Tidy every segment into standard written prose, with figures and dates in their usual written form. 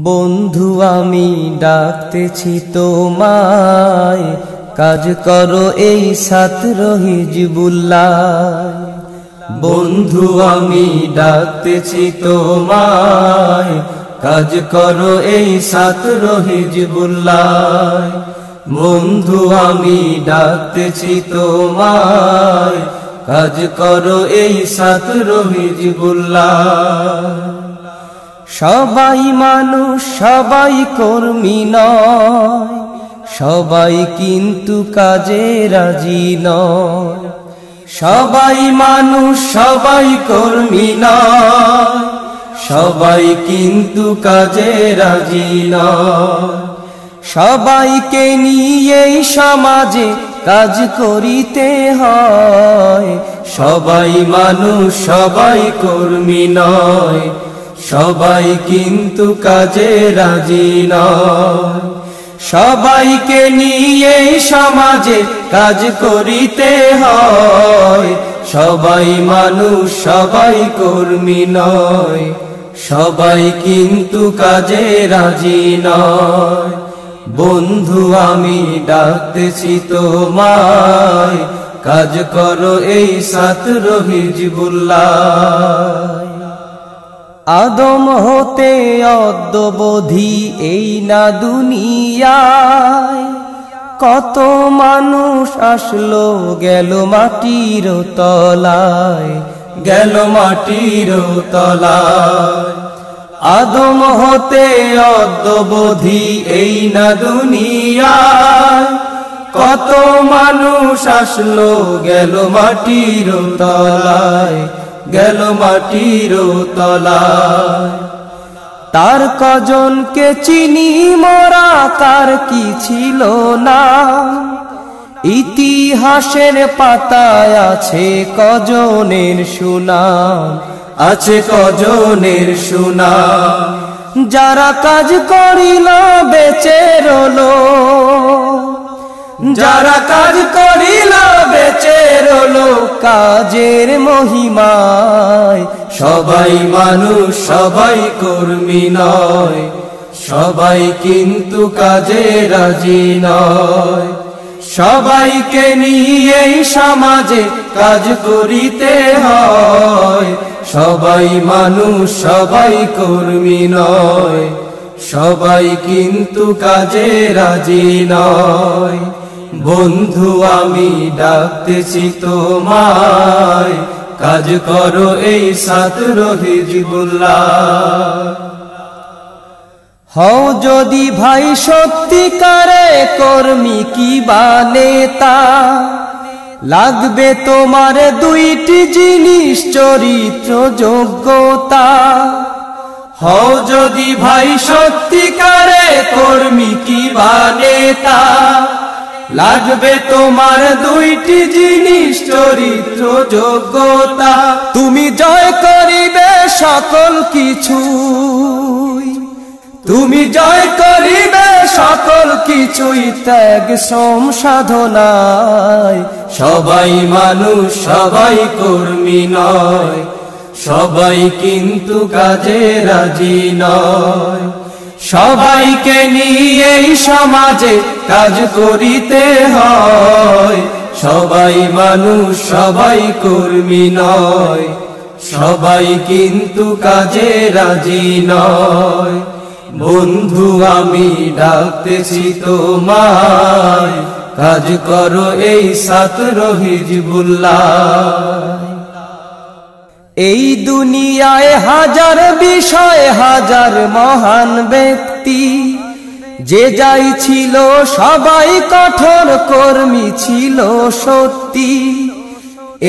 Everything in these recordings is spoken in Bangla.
বন্ধু আমি ডাকতেছি তোমায়, কাজ করো এই ছাত্র হিজবুল্লাহ। বন্ধু আমি ডাকতেছি তোমায়, কাজ করো এই ছাত্র হিজবুল্লাহ। বন্ধু আমি ডাকতেছি তোমায়, কাজ করো এই ছাত্র হিজবুল্লাহ। সবাই মানুষ সবাই কর্মী নয়, সবাই কিন্তু কাজে রাজি নয়। সবাই মানুষ সবাই কর্মী নয়, সবাই কিন্তু কাজে রাজি নয়। সবাইকে নিয়েই সমাজে কাজ করিতে হয়। সবাই মানুষ সবাই কর্মী নয়, সবাই কিন্তু কাজে রাজি নয়। সবাইকে নিয়েই সমাজে কাজ করিতে হয়। সবাই মানুষ সবাই কর্মী নয়, সবাই কিন্তু কাজে রাজি নয়। বন্ধু আমি ডাকতেছি তোমায়, কাজ করো এই ছাত্র হিজবুল্লাহ। আদম হতে অদ্যাবধি এই না দুনিয়ায়, কত মানুষ আসলো গেল মাটির তলায়, গেল মাটির তলায়। আদম হতে অদ্যাবধি এই না দুনিয়ায়, কত মানুষ আসলো গেল মাটির তলায়, গেল মাটির তলায়। তার কজনকে চিনি মোরা, তার কি ছিল না। ইতিহাসের পাতায় আছে কজনের সুনাম, আছে কজনের সুনাম। যারা কাজ করিল বেঁচে রলো, যারা কাজ করিল বেঁচে রলো কাজের মহিমায়। সবাই মানুষ সবাই কর্মী নয়, সবাই কিন্তু কাজে রাজি নয়। সবাইকে নিয়েই সমাজে কাজ করিতে হয়। সবাই মানুষ সবাই কর্মী নয়, সবাই কিন্তু কাজে রাজি নয়। বন্ধু আমি ডাকতেছি তোমায়, কাজ করো এই ছাত্র হিজবুল্লাহ। হও যদি ভাই সত্যিকারে কর্মী কিবা নেতা, লাগবে তোমার দুইটি জিনিস চরিত্র যোগ্যতা। হও যদি ভাই সত্যিকারে কর্মী কিবা নেতা, লাগবে তোমার দুইটি জিনিস চরিত্র যোগ্যতা। তুমি জয় করিবে সকল কিছুই, তুমি জয় করিবে সকল কিছুই ত্যাগ শ্রম সাধনায়। সবাই মানুষ সবাই কর্মী নয়, সবাই কিন্তু কাজে রাজি নয়। সবাইকে নিয়েই সমাজে কাজ করিতে হয়। সবাই মানুষ সবাই কর্মী নয়, সবাই কিন্তু কাজে রাজি নয়। বন্ধু আমি ডাকতেছি তোমায়, কাজ করো এই ছাত্র হিজবুল্লাহ। এই দুনিয়ায় হাজার বিষয় হাজার মহান ব্যক্তি, যে যাই ছিল সবাই কঠোর কর্মী ছিল সত্যি।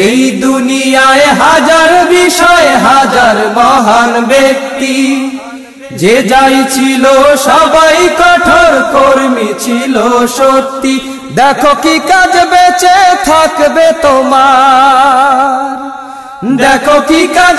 এই দুনিয়ায় হাজার বিষয় হাজার মহান ব্যক্তি, যে যাই ছিল সবাই কঠোর কর্মী ছিল সত্যি। দেখো কি কাজ বেঁচে থাকবে তোমার, দেখো কি কাজ